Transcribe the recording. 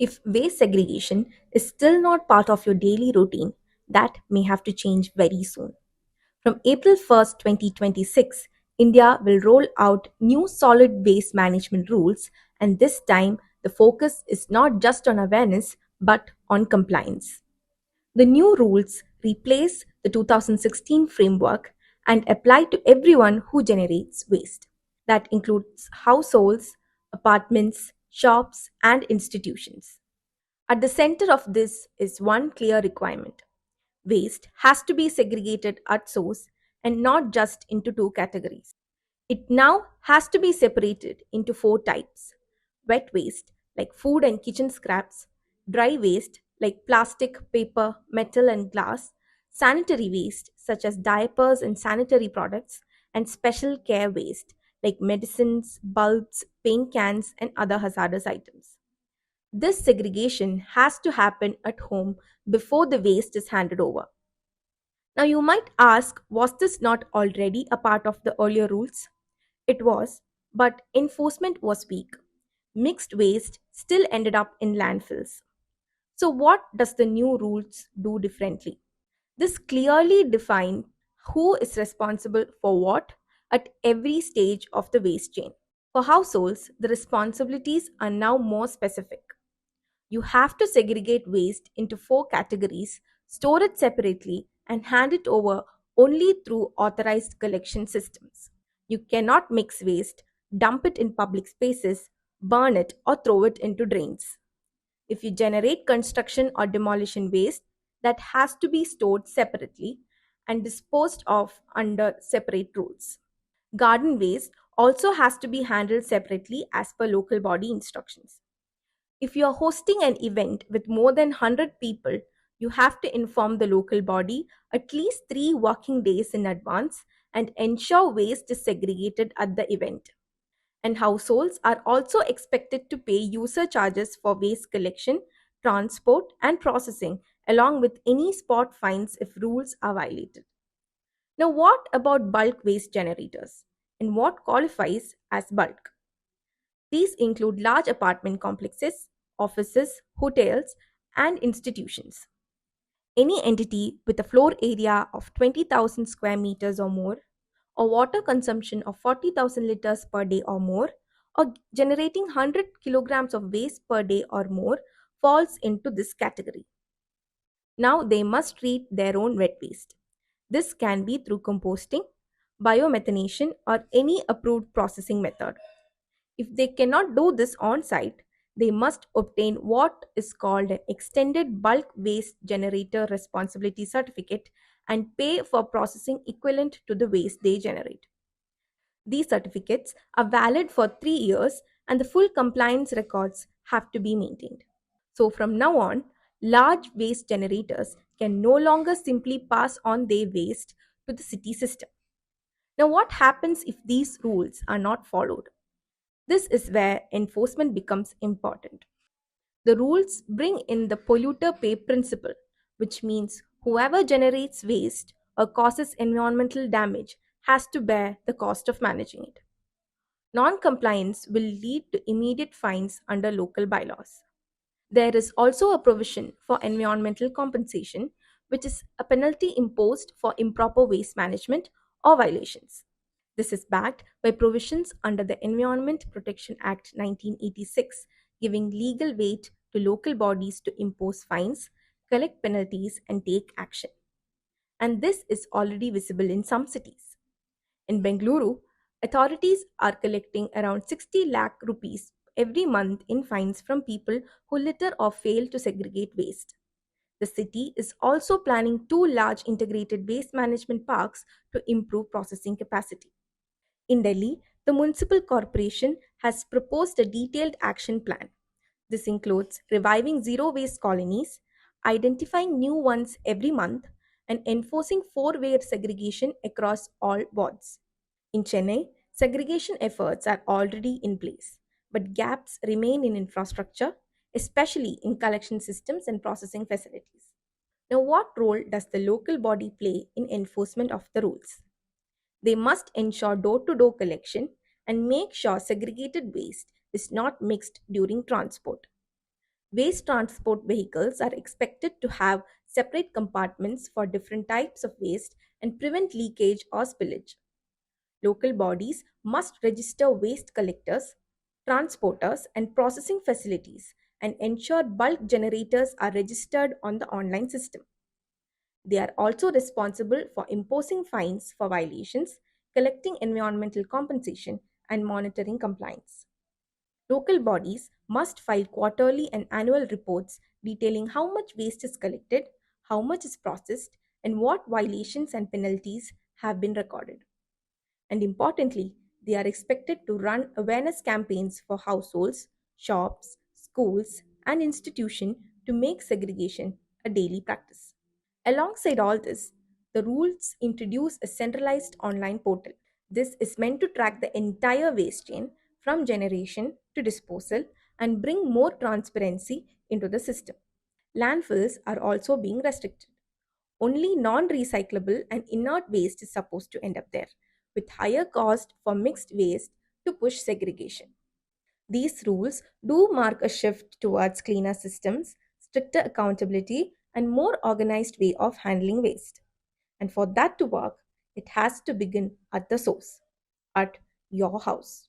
If waste segregation is still not part of your daily routine, that may have to change very soon. From April 1st, 2026, India will roll out new solid waste management rules, and this time the focus is not just on awareness but on compliance. The new rules replace the 2016 framework and apply to everyone who generates waste. That includes households, apartments, shops, and institutions. At the center of this is one clear requirement: waste has to be segregated at source and not just into two categories. It now has to be separated into four types: wet waste, like food and kitchen scraps; dry waste, like plastic, paper, metal, and glass; sanitary waste, such as diapers and sanitary products; and special care waste, like medicines, bulbs, paint cans, and other hazardous items. This segregation has to happen at home before the waste is handed over. Now, you might ask, was this not already a part of the earlier rules? It was, but enforcement was weak. Mixed waste still ended up in landfills. So, what does the new rules do differently? This clearly defines who is responsible for what at every stage of the waste chain. For households, the responsibilities are now more specific. You have to segregate waste into four categories, store it separately, and hand it over only through authorized collection systems. You cannot mix waste, dump it in public spaces, burn it, or throw it into drains. If you generate construction or demolition waste, that has to be stored separately and disposed of under separate rules. Garden waste also has to be handled separately as per local body instructions. If you are hosting an event with more than 100 people, you have to inform the local body at least 3 working days in advance and ensure waste is segregated at the event. And households are also expected to pay user charges for waste collection, transport, and processing, along with any spot fines if rules are violated. Now, what about bulk waste generators? And what qualifies as bulk? These include large apartment complexes, offices, hotels, and institutions. Any entity with a floor area of 20,000 square meters or more, or water consumption of 40,000 liters per day or more, or generating 100 kilograms of waste per day or more falls into this category. Now they must treat their own wet waste. This can be through composting, biomethanation, or any approved processing method. If they cannot do this on site, they must obtain what is called an extended bulk waste generator responsibility certificate and pay for processing equivalent to the waste they generate. These certificates are valid for 3 years and the full compliance records have to be maintained. So, from now on, large waste generators can no longer simply pass on their waste to the city system. Now, what happens if these rules are not followed? This is where enforcement becomes important. The rules bring in the polluter pay principle, which means whoever generates waste or causes environmental damage has to bear the cost of managing it. Non compliance will lead to immediate fines under local bylaws. There is also a provision for environmental compensation, which is a penalty imposed for improper waste management or violations. This is backed by provisions under the Environment Protection Act 1986, giving legal weight to local bodies to impose fines, collect penalties, and take action. And this is already visible in some cities. In Bengaluru, authorities are collecting around 60 lakh rupees every month in fines from people who litter or fail to segregate waste. The city is also planning two large integrated waste management parks to improve processing capacity. In Delhi, the municipal corporation has proposed a detailed action plan. This includes reviving zero waste colonies, identifying new ones every month, and enforcing four-way segregation across all wards. In Chennai, segregation efforts are already in place, but gaps remain in infrastructure, especially in collection systems and processing facilities. Now, what role does the local body play in enforcement of the rules? They must ensure door to door collection and make sure segregated waste is not mixed during transport. Waste transport vehicles are expected to have separate compartments for different types of waste and prevent leakage or spillage. Local bodies must register waste collectors, transporters, and processing facilities and ensure bulk generators are registered on the online system. They are also responsible for imposing fines for violations, collecting environmental compensation, and monitoring compliance. Local bodies must file quarterly and annual reports detailing how much waste is collected, how much is processed, and what violations and penalties have been recorded. And importantly, they are expected to run awareness campaigns for households, shops, schools, and institutions to make segregation a daily practice. Alongside all this, the rules introduce a centralized online portal. This is meant to track the entire waste chain from generation to disposal and bring more transparency into the system. Landfills are also being restricted. Only non recyclable and inert waste is supposed to end up there, with higher cost for mixed waste to push segregation. These rules do mark a shift towards cleaner systems, stricter accountability, and more organized way of handling waste. And for that to work, it has to begin at the source, at your house.